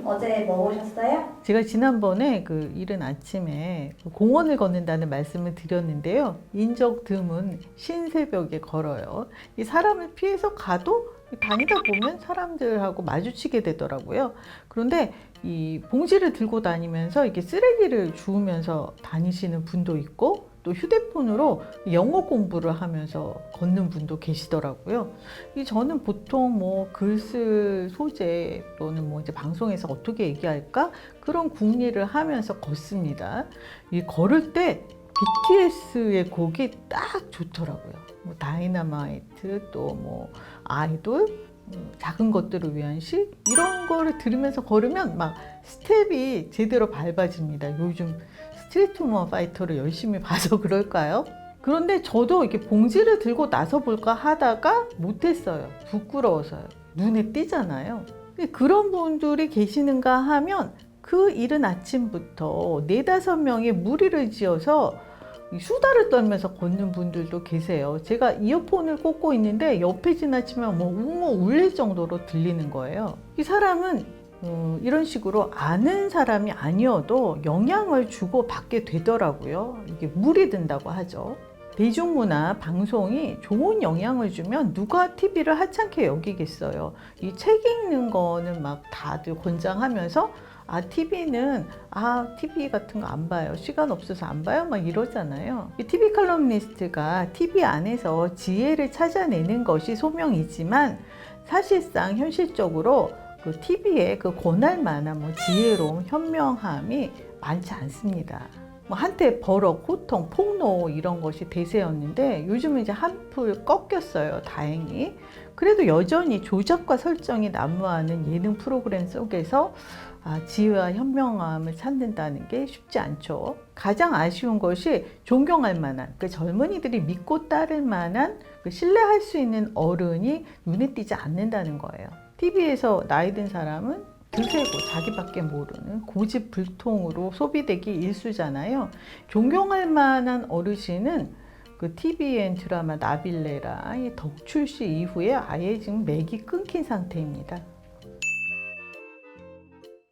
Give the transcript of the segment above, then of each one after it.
어제 뭐 보셨어요? 제가 지난번에 그 이른 아침에 공원을 걷는다는 말씀을 드렸는데요. 인적 드문 신새벽에 걸어요. 이 사람을 피해서 가도 다니다 보면 사람들하고 마주치게 되더라고요. 그런데 이 봉지를 들고 다니면서 이렇게 쓰레기를 주우면서 다니시는 분도 있고, 또 휴대폰으로 영어 공부를 하면서 걷는 분도 계시더라고요. 저는 보통 뭐 글 쓸 소재 또는 뭐 이제 방송에서 어떻게 얘기할까 그런 궁리를 하면서 걷습니다. 이 걸을 때 BTS의 곡이 딱 좋더라고요. 뭐 다이너마이트, 또 뭐 아이돌, 작은 것들을 위한 시, 이런 거를 들으면서 걸으면 막 스텝이 제대로 밟아집니다. 요즘 스트리트 우먼 파이터를 열심히 봐서 그럴까요? 그런데 저도 이렇게 봉지를 들고 나서 볼까 하다가 못했어요. 부끄러워서요. 눈에 띄잖아요. 그런 분들이 계시는가 하면 그 이른 아침부터 4-5명의 무리를 지어서 수다를 떨면서 걷는 분들도 계세요. 제가 이어폰을 꽂고 있는데 옆에 지나치면 뭐 웅웅 울릴 정도로 들리는 거예요. 이 사람은 이런 식으로 아는 사람이 아니어도 영향을 주고 받게 되더라고요. 이게 물이 든다고 하죠. 대중문화 방송이 좋은 영향을 주면 누가 TV를 하찮게 여기겠어요. 이 책 읽는 거는 막 다들 권장하면서 TV는 TV 같은 거 안 봐요. 시간 없어서 안 봐요. 막 이러잖아요. 이 TV 칼럼니스트가 TV 안에서 지혜를 찾아내는 것이 소명이지만 사실상 현실적으로 그 TV에 그 권할 만한 뭐 지혜로움, 현명함이 많지 않습니다. 뭐 한때 버럭, 호통, 폭로 이런 것이 대세였는데 요즘은 이제 한풀 꺾였어요. 다행히. 그래도 여전히 조작과 설정이 난무하는 예능 프로그램 속에서 지혜와 현명함을 찾는다는 게 쉽지 않죠. 가장 아쉬운 것이 존경할 만한, 그 젊은이들이 믿고 따를 만한, 그 신뢰할 수 있는 어른이 눈에 띄지 않는다는 거예요. TV에서 나이 든 사람은 드세고 자기밖에 모르는 고집불통으로 소비되기 일쑤잖아요. 존경할 만한 어르신은 그 TVN 드라마 나빌레라 덕 출시 이후에 아예 지금 맥이 끊긴 상태입니다.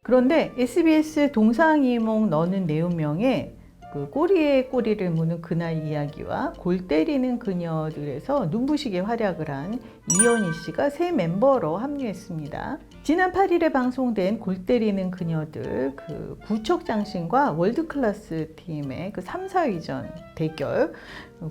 그런데 SBS 동상이몽 너는 내 운명에 그 꼬리에 꼬리를 무는 그날 이야기와 골 때리는 그녀들에서 눈부시게 활약을 한 이현희 씨가 새 멤버로 합류했습니다. 지난 8일에 방송된 골 때리는 그녀들 그 구척장신과 월드클래스 팀의 그 3, 4위전 대결,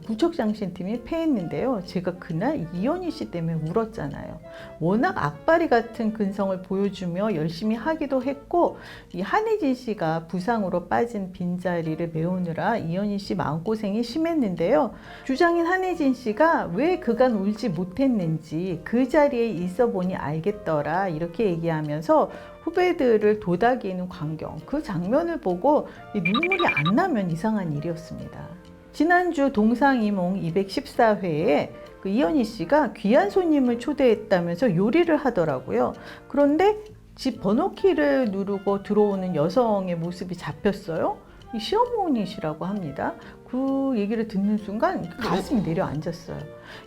구척장신 팀이 패했는데요. 제가 그날 이현희 씨 때문에 울었잖아요. 워낙 악바리 같은 근성을 보여주며 열심히 하기도 했고, 이 한혜진 씨가 부상으로 빠진 빈자리를 메우느라 이현희 씨 마음고생이 심했는데요. 주장인 한혜진 씨가 왜 그간 울지 못했는지 그 자리에 있어 보니 알겠더라 이렇게 얘기하면서 후배들을 도닥이는 광경, 그 장면을 보고 눈물이 안 나면 이상한 일이었습니다. 지난주 동상이몽 214회에 그 이현희 씨가 귀한 손님을 초대했다면서 요리를 하더라고요. 그런데 집 번호키를 누르고 들어오는 여성의 모습이 잡혔어요. 이 시어머니시라고 합니다. 그 얘기를 듣는 순간 가슴이 내려앉았어요.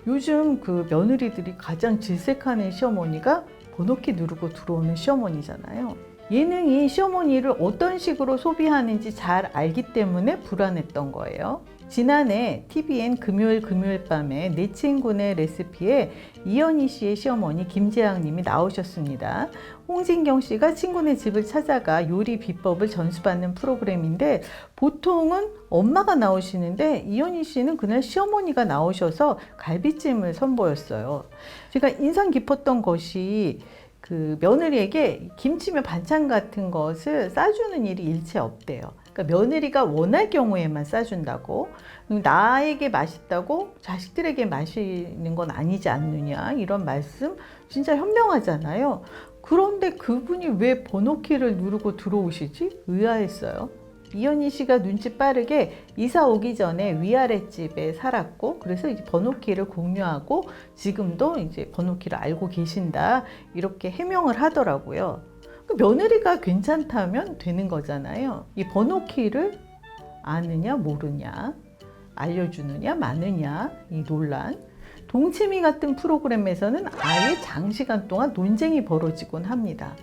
요즘 그 며느리들이 가장 질색하는 시어머니가 번호키 누르고 들어오는 시어머니잖아요. 예능이 시어머니를 어떤 식으로 소비하는지 잘 알기 때문에 불안했던 거예요. 지난해 TVN 금요일 밤에 내 친구네 레시피에 이현희 씨의 시어머니 김재학 님이 나오셨습니다. 홍진경 씨가 친구네 집을 찾아가 요리 비법을 전수받는 프로그램인데 보통은 엄마가 나오시는데 이현희 씨는 그날 시어머니가 나오셔서 갈비찜을 선보였어요. 제가 인상 깊었던 것이 그 며느리에게 김치며 반찬 같은 것을 싸주는 일이 일체 없대요. 그러니까 며느리가 원할 경우에만 싸준다고, 나에게 맛있다고 자식들에게 맛있는 건 아니지 않느냐, 이런 말씀 진짜 현명하잖아요. 그런데 그분이 왜 번호키를 누르고 들어오시지? 의아했어요. 이현희 씨가 눈치 빠르게 이사 오기 전에 위아래 집에 살았고, 그래서 이제 번호키를 공유하고 지금도 이제 번호키를 알고 계신다 이렇게 해명을 하더라고요. 그 며느리가 괜찮다면 되는 거잖아요. 이 번호키를 아느냐 모르냐, 알려주느냐 마느냐, 이 논란. 동치미 같은 프로그램에서는 아예 장시간 동안 논쟁이 벌어지곤 합니다.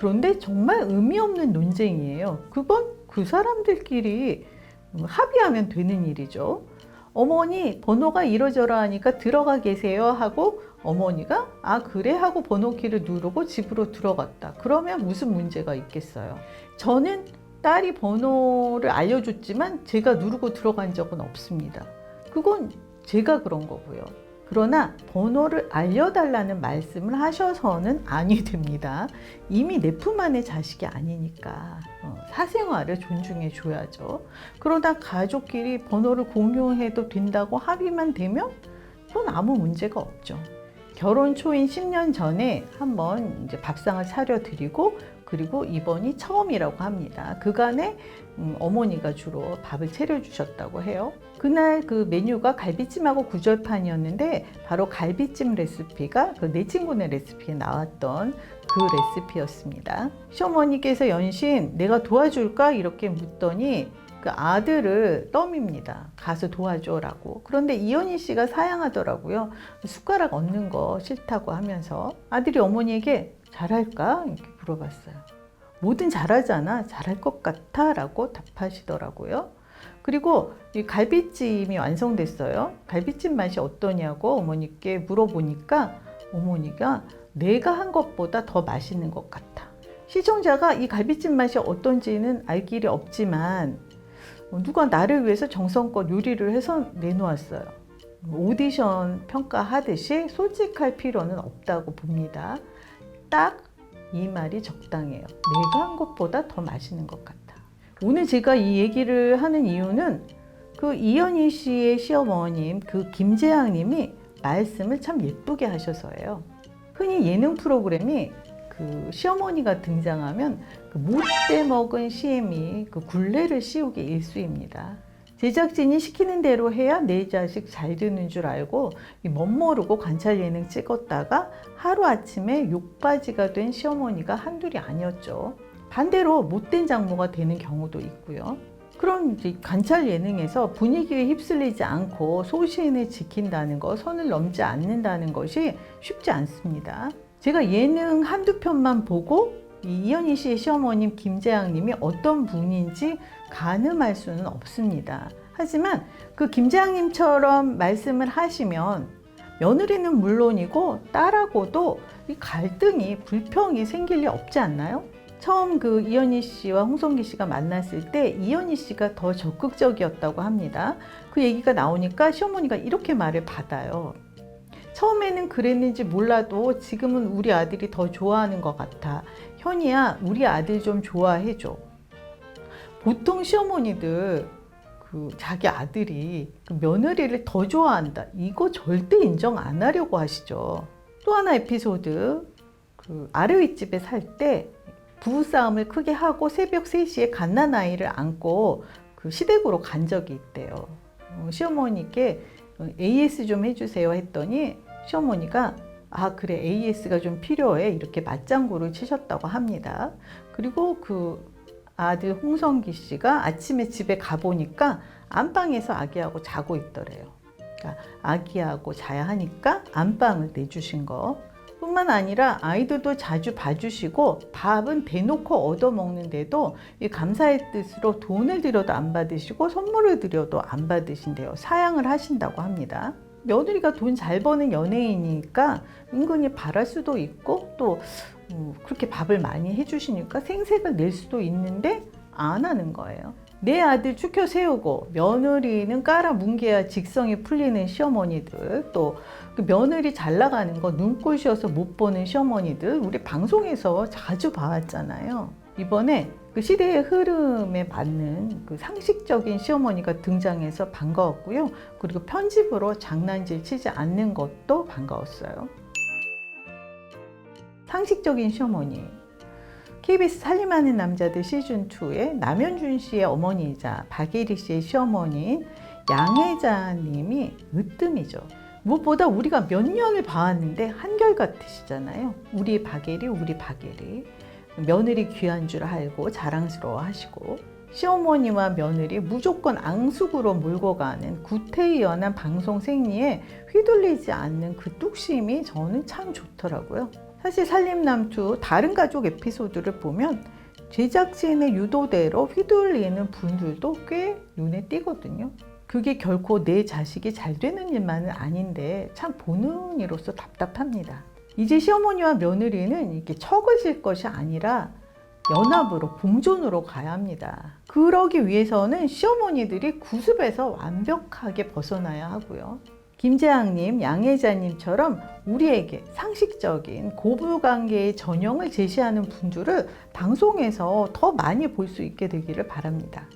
그런데 정말 의미 없는 논쟁이에요. 그건 그 사람들끼리 합의하면 되는 일이죠. 어머니 번호가 이러저러 하니까 들어가 계세요 하고 어머니가 아 그래 하고 번호키를 누르고 집으로 들어갔다. 그러면 무슨 문제가 있겠어요. 저는 딸이 번호를 알려줬지만 제가 누르고 들어간 적은 없습니다. 그건 제가 그런 거고요. 그러나 번호를 알려달라는 말씀을 하셔서는 아니 됩니다. 이미 내 품 안의 자식이 아니니까 사생활을 존중해 줘야죠. 그러다 가족끼리 번호를 공유해도 된다고 합의만 되면 그건 아무 문제가 없죠. 결혼 초인 10년 전에 한번 이제 밥상을 차려드리고 그리고 이번이 처음이라고 합니다. 그간에 어머니가 주로 밥을 차려주셨다고 해요. 그날 그 메뉴가 갈비찜하고 구절판이었는데 바로 갈비찜 레시피가 그 내 친구네 레시피에 나왔던 그 레시피였습니다. 시어머니께서 연신 내가 도와줄까? 이렇게 묻더니 그 아들을 떠밉니다. 가서 도와줘라고. 그런데 이현희 씨가 사양하더라고요. 숟가락 얹는 거 싫다고 하면서 아들이 어머니에게 잘할까? 이렇게 물어봤어요. 뭐든 잘하잖아. 잘할 것 같아 라고 답하시더라고요. 그리고 이 갈비찜이 완성됐어요. 갈비찜 맛이 어떠냐고 어머니께 물어보니까 어머니가 내가 한 것보다 더 맛있는 것 같아. 시청자가 이 갈비찜 맛이 어떤지는 알 길이 없지만 누가 나를 위해서 정성껏 요리를 해서 내놓았어요. 오디션 평가하듯이 솔직할 필요는 없다고 봅니다. 딱 이 말이 적당해요. 내가 한 것보다 더 맛있는 것 같아. 오늘 제가 이 얘기를 하는 이유는 그 이현희 씨의 시어머님 그 김재양 님이 말씀을 참 예쁘게 하셔서예요. 흔히 예능 프로그램이 그 시어머니가 등장하면 그 못돼 먹은 시엠이 그 굴레를 씌우기 일쑤입니다. 제작진이 시키는 대로 해야 내 자식 잘 되는 줄 알고 멋모르고 관찰 예능 찍었다가 하루아침에 욕바지가 된 시어머니가 한둘이 아니었죠. 반대로 못된 장모가 되는 경우도 있고요. 그런 관찰 예능에서 분위기에 휩쓸리지 않고 소신을 지킨다는 것, 선을 넘지 않는다는 것이 쉽지 않습니다. 제가 예능 한두 편만 보고 이현희 씨의 시어머님 김재양 님이 어떤 분인지 가늠할 수는 없습니다. 하지만 그 김재양 님처럼 말씀을 하시면 며느리는 물론이고 딸하고도 이 갈등이 불평이 생길 리 없지 않나요? 처음 그 이현희 씨와 홍성기 씨가 만났을 때 이현희 씨가 더 적극적이었다고 합니다. 그 얘기가 나오니까 시어머니가 이렇게 말을 받아요. 처음에는 그랬는지 몰라도 지금은 우리 아들이 더 좋아하는 것 같아. 현이야, 우리 아들 좀 좋아해줘. 보통 시어머니들 그 자기 아들이 그 며느리를 더 좋아한다. 이거 절대 인정 안 하려고 하시죠. 또 하나 에피소드, 그 아래윗집에 살 때 부부싸움을 크게 하고 새벽 3시에 갓난아이를 안고 그 시댁으로 간 적이 있대요. 시어머니께 AS 좀 해주세요 했더니 시어머니가 아 그래 AS가 좀 필요해 이렇게 맞장구를 치셨다고 합니다. 그리고 그 아들 홍성기 씨가 아침에 집에 가보니까 안방에서 아기하고 자고 있더래요. 그러니까 아기하고 자야 하니까 안방을 내주신 거 뿐만 아니라 아이들도 자주 봐주시고 밥은 대놓고 얻어먹는데도 이 감사의 뜻으로 돈을 들여도 안 받으시고 선물을 드려도 안 받으신대요. 사양을 하신다고 합니다. 며느리가 돈 잘 버는 연예인이니까 은근히 바랄 수도 있고 또 그렇게 밥을 많이 해주시니까 생색을 낼 수도 있는데 안 하는 거예요. 내 아들 축혀 세우고 며느리는 깔아 뭉개야 직성이 풀리는 시어머니들, 또 그 며느리 잘 나가는 거 눈꼴시여서 못 보는 시어머니들 우리 방송에서 자주 봐왔잖아요. 이번에 그 시대의 흐름에 맞는 그 상식적인 시어머니가 등장해서 반가웠고요. 그리고 편집으로 장난질 치지 않는 것도 반가웠어요. 상식적인 시어머니. KBS 살림하는 남자들 시즌2의 남현준 씨의 어머니이자 박예리 씨의 시어머니인 양혜자 님이 으뜸이죠. 무엇보다 우리가 몇 년을 봐왔는데 한결같으시잖아요. 우리 박예리, 우리 박예리. 며느리 귀한 줄 알고 자랑스러워 하시고 시어머니와 며느리 무조건 앙숙으로 몰고 가는 구태의연한 방송 생리에 휘둘리지 않는 그 뚝심이 저는 참 좋더라고요. 사실 살림남투 다른 가족 에피소드를 보면 제작진의 유도대로 휘둘리는 분들도 꽤 눈에 띄거든요. 그게 결코 내 자식이 잘 되는 일만은 아닌데 참 보는 이로서 답답합니다. 이제 시어머니와 며느리는 이렇게 척을 것이 아니라 연합으로 공존으로 가야 합니다. 그러기 위해서는 시어머니들이 구습에서 완벽하게 벗어나야 하고요. 김재학님, 양혜자님처럼 우리에게 상식적인 고부관계의 전형을 제시하는 분들을 방송에서 더 많이 볼 수 있게 되기를 바랍니다.